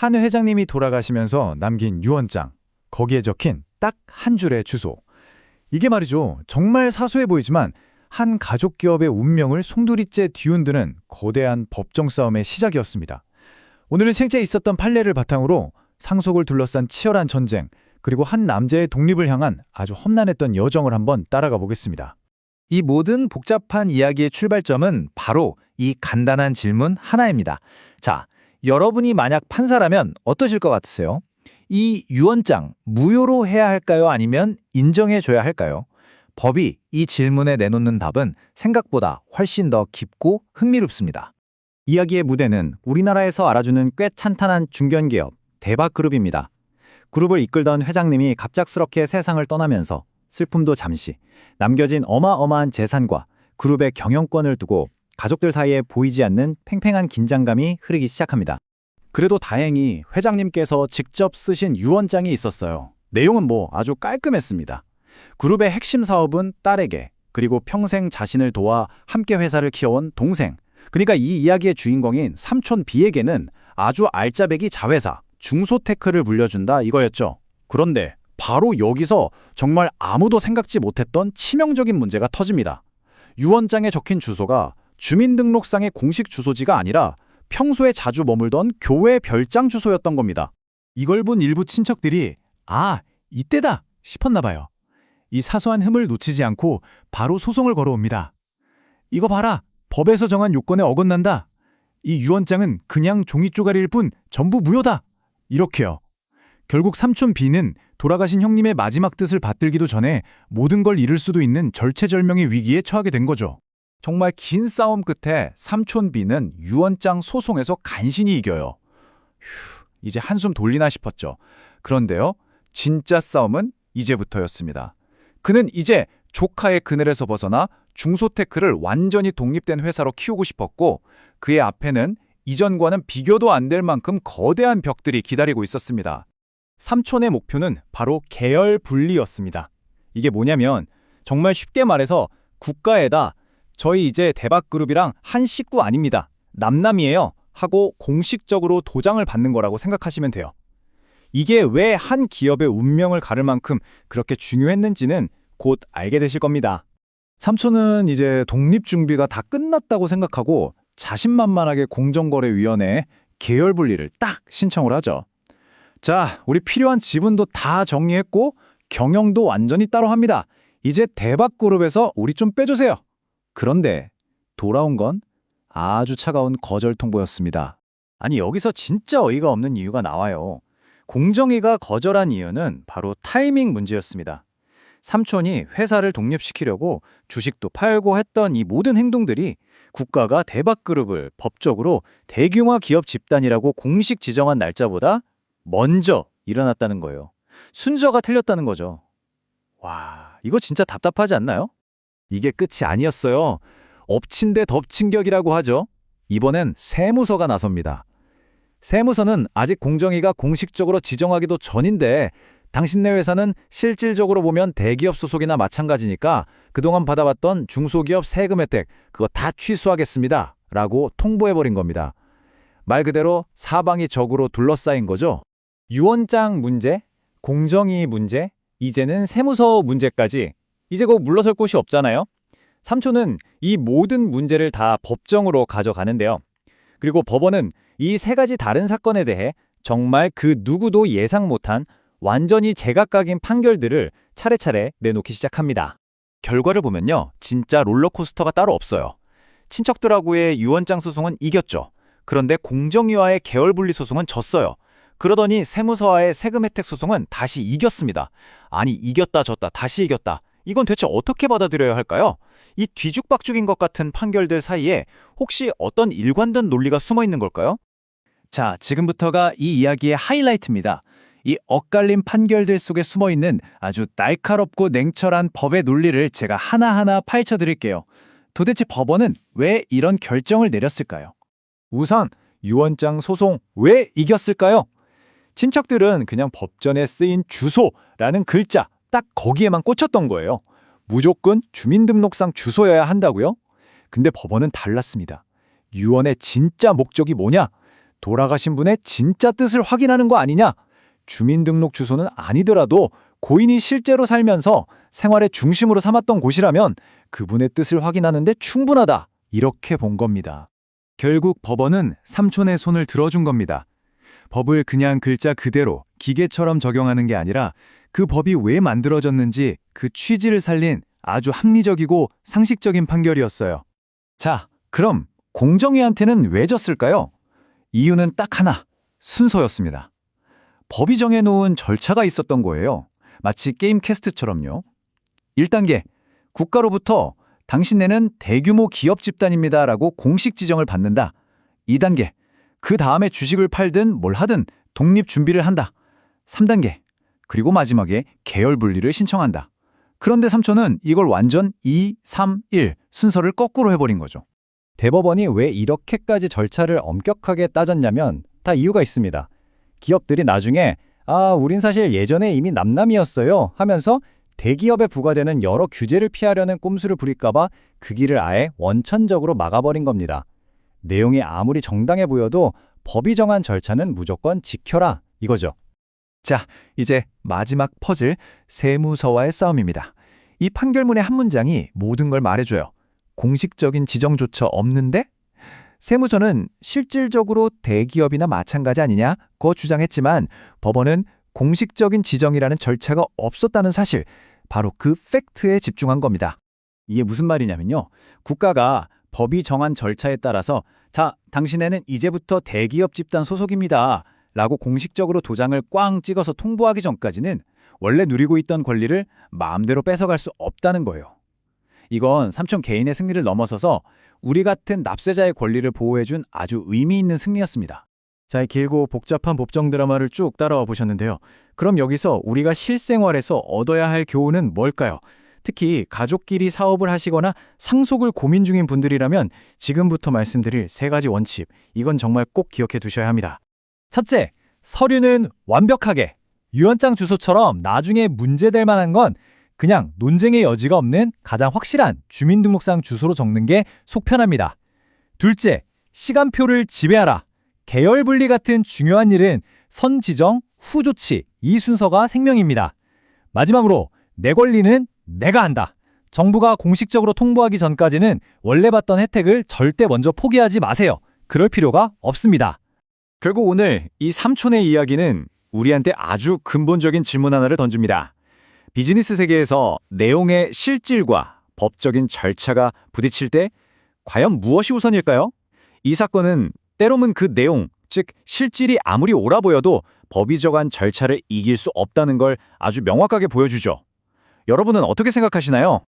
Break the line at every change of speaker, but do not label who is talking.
한 회장님이 돌아가시면서 남긴 유언장, 거기에 적힌 딱 한 줄의 주소. 이게 말이죠. 정말 사소해 보이지만 한 가족 기업의 운명을 송두리째 뒤흔드는 거대한 법정 싸움의 시작이었습니다. 오늘은 실제 있었던 판례를 바탕으로 상속을 둘러싼 치열한 전쟁, 그리고 한 남자의 독립을 향한 아주 험난했던 여정을 한번 따라가 보겠습니다.
이 모든 복잡한 이야기의 출발점은 바로 이 간단한 질문 하나입니다. 자, 여러분이 만약 판사라면 어떠실 것 같으세요? 이 유언장 무효로 해야 할까요? 아니면 인정해줘야 할까요? 법이 이 질문에 내놓는 답은 생각보다 훨씬 더 깊고 흥미롭습니다.
이야기의 무대는 우리나라에서 알아주는 꽤 탄탄한 중견기업 대박그룹입니다. 그룹을 이끌던 회장님이 갑작스럽게 세상을 떠나면서 슬픔도 잠시, 남겨진 어마어마한 재산과 그룹의 경영권을 두고 가족들 사이에 보이지 않는 팽팽한 긴장감이 흐르기 시작합니다. 그래도 다행히 회장님께서 직접 쓰신 유언장이 있었어요. 내용은 아주 깔끔했습니다. 그룹의 핵심 사업은 딸에게, 그리고 평생 자신을 도와 함께 회사를 키워온 동생, 그러니까 이 이야기의 주인공인 삼촌 B에게는 아주 알짜배기 자회사, 중소테크를 물려준다 이거였죠. 그런데 바로 여기서 정말 아무도 생각지 못했던 치명적인 문제가 터집니다. 유언장에 적힌 주소가 주민등록상의 공식 주소지가 아니라 평소에 자주 머물던 교회 별장 주소였던 겁니다.
이걸 본 일부 친척들이 이때다 싶었나 봐요. 이 사소한 흠을 놓치지 않고 바로 소송을 걸어옵니다. 이거 봐라, 법에서 정한 요건에 어긋난다. 이 유언장은 그냥 종이 쪼가리일 뿐 전부 무효다. 이렇게요. 결국 삼촌 B는 돌아가신 형님의 마지막 뜻을 받들기도 전에 모든 걸 잃을 수도 있는 절체절명의 위기에 처하게 된 거죠.
정말 긴 싸움 끝에 삼촌 B는 유언장 소송에서 간신히 이겨요. 이제 한숨 돌리나 싶었죠. 그런데요, 진짜 싸움은 이제부터였습니다. 그는 이제 조카의 그늘에서 벗어나 중소테크를 완전히 독립된 회사로 키우고 싶었고, 그의 앞에는 이전과는 비교도 안 될 만큼 거대한 벽들이 기다리고 있었습니다.
삼촌의 목표는 바로 계열 분리였습니다. 이게 뭐냐면 정말 쉽게 말해서 국가에다 저희 이제 대박그룹이랑 한 식구 아닙니다. 남남이에요 하고 공식적으로 도장을 받는 거라고 생각하시면 돼요. 이게 왜 한 기업의 운명을 가를 만큼 그렇게 중요했는지는 곧 알게 되실 겁니다.
삼촌은 이제 독립 준비가 다 끝났다고 생각하고 자신만만하게 공정거래위원회에 계열 분리를 딱 신청을 하죠. 자, 우리 필요한 지분도 다 정리했고 경영도 완전히 따로 합니다. 이제 대박그룹에서 우리 좀 빼주세요. 그런데 돌아온 건 아주 차가운 거절 통보였습니다.
아니, 여기서 진짜 어이가 없는 이유가 나와요. 공정위가 거절한 이유는 바로 타이밍 문제였습니다. 삼촌이 회사를 독립시키려고 주식도 팔고 했던 이 모든 행동들이 국가가 대박그룹을 법적으로 대규모 기업 집단이라고 공식 지정한 날짜보다 먼저 일어났다는 거예요. 순서가 틀렸다는 거죠. 와, 이거 진짜 답답하지 않나요?
이게 끝이 아니었어요. 엎친 데 덮친 격이라고 하죠. 이번엔 세무서가 나섭니다. 세무서는 아직 공정위가 공식적으로 지정하기도 전인데 당신네 회사는 실질적으로 보면 대기업 소속이나 마찬가지니까 그동안 받아왔던 중소기업 세금 혜택 그거 다 취소하겠습니다. 라고 통보해버린 겁니다. 말 그대로 사방이 적으로 둘러싸인 거죠.
유언장 문제, 공정위 문제, 이제는 세무서 문제까지 이제 곧 물러설 곳이 없잖아요. 삼촌은 이 모든 문제를 다 법정으로 가져가는데요. 그리고 법원은 이 세 가지 다른 사건에 대해 정말 그 누구도 예상 못한 완전히 제각각인 판결들을 차례차례 내놓기 시작합니다.
결과를 보면요, 진짜 롤러코스터가 따로 없어요. 친척들하고의 유언장 소송은 이겼죠. 그런데 공정위와의 계열분리 소송은 졌어요. 그러더니 세무서와의 세금 혜택 소송은 다시 이겼습니다. 아니, 이겼다 졌다 다시 이겼다. 이건 대체 어떻게 받아들여야 할까요? 이 뒤죽박죽인 것 같은 판결들 사이에 혹시 어떤 일관된 논리가 숨어 있는 걸까요?
자, 지금부터가 이 이야기의 하이라이트입니다. 이 엇갈린 판결들 속에 숨어있는 아주 날카롭고 냉철한 법의 논리를 제가 하나하나 파헤쳐드릴게요. 도대체 법원은 왜 이런 결정을 내렸을까요? 우선 유언장 소송 왜 이겼을까요? 친척들은 그냥 법전에 쓰인 주소라는 글자 딱 거기에만 꽂혔던 거예요. 무조건 주민등록상 주소여야 한다고요? 근데 법원은 달랐습니다. 유언의 진짜 목적이 뭐냐? 돌아가신 분의 진짜 뜻을 확인하는 거 아니냐? 주민등록 주소는 아니더라도 고인이 실제로 살면서 생활의 중심으로 삼았던 곳이라면 그분의 뜻을 확인하는데 충분하다. 이렇게 본 겁니다.
결국 법원은 삼촌의 손을 들어준 겁니다. 법을 그냥 글자 그대로 기계처럼 적용하는 게 아니라 그 법이 왜 만들어졌는지 그 취지를 살린 아주 합리적이고 상식적인 판결이었어요.
자, 그럼 공정위한테는 왜 졌을까요? 이유는 딱 하나, 순서였습니다. 법이 정해놓은 절차가 있었던 거예요. 마치 게임 캐스트처럼요. 1단계, 국가로부터 당신네는 대규모 기업 집단입니다 라고 공식 지정을 받는다. 2단계, 그 다음에 주식을 팔든 뭘 하든 독립 준비를 한다. 3단계, 그리고 마지막에 계열 분리를 신청한다. 그런데 삼촌은 이걸 완전 2, 3, 1 순서를 거꾸로 해버린 거죠. 대법원이 왜 이렇게까지 절차를 엄격하게 따졌냐면 다 이유가 있습니다. 기업들이 나중에 우린 사실 예전에 이미 남남이었어요 하면서 대기업에 부과되는 여러 규제를 피하려는 꼼수를 부릴까 봐 그 길을 아예 원천적으로 막아버린 겁니다. 내용이 아무리 정당해 보여도 법이 정한 절차는 무조건 지켜라 이거죠.
자, 이제 마지막 퍼즐, 세무서와의 싸움입니다. 이 판결문의 한 문장이 모든 걸 말해줘요. 공식적인 지정조차 없는데? 세무서는 실질적으로 대기업이나 마찬가지 아니냐고 주장했지만 법원은 공식적인 지정이라는 절차가 없었다는 사실, 바로 그 팩트에 집중한 겁니다.
이게 무슨 말이냐면요. 국가가 법이 정한 절차에 따라서 자, 당신네는 이제부터 대기업 집단 소속입니다 라고 공식적으로 도장을 꽝 찍어서 통보하기 전까지는 원래 누리고 있던 권리를 마음대로 뺏어갈 수 없다는 거예요. 이건 삼촌 개인의 승리를 넘어서서 우리 같은 납세자의 권리를 보호해준 아주 의미 있는 승리였습니다.
자, 길고 복잡한 법정 드라마를 쭉 따라와 보셨는데요. 그럼 여기서 우리가 실생활에서 얻어야 할 교훈은 뭘까요? 특히 가족끼리 사업을 하시거나 상속을 고민 중인 분들이라면 지금부터 말씀드릴 3가지 원칙, 이건 정말 꼭 기억해 두셔야 합니다.
첫째, 서류는 완벽하게 유언장 주소처럼 나중에 문제될 만한 건 그냥 논쟁의 여지가 없는 가장 확실한 주민등록상 주소로 적는 게 속 편합니다. 둘째, 시간표를 지배하라. 계열 분리 같은 중요한 일은 선 지정, 후 조치, 이 순서가 생명입니다. 마지막으로 내 권리는 내가 한다. 정부가 공식적으로 통보하기 전까지는 원래 받던 혜택을 절대 먼저 포기하지 마세요. 그럴 필요가 없습니다. 결국 오늘 이 삼촌의 이야기는 우리한테 아주 근본적인 질문 하나를 던집니다. 비즈니스 세계에서 내용의 실질과 법적인 절차가 부딪힐 때 과연 무엇이 우선일까요? 이 사건은 때로는 그 내용, 즉 실질이 아무리 옳아 보여도 법이 정한 절차를 이길 수 없다는 걸 아주 명확하게 보여주죠. 여러분은 어떻게 생각하시나요?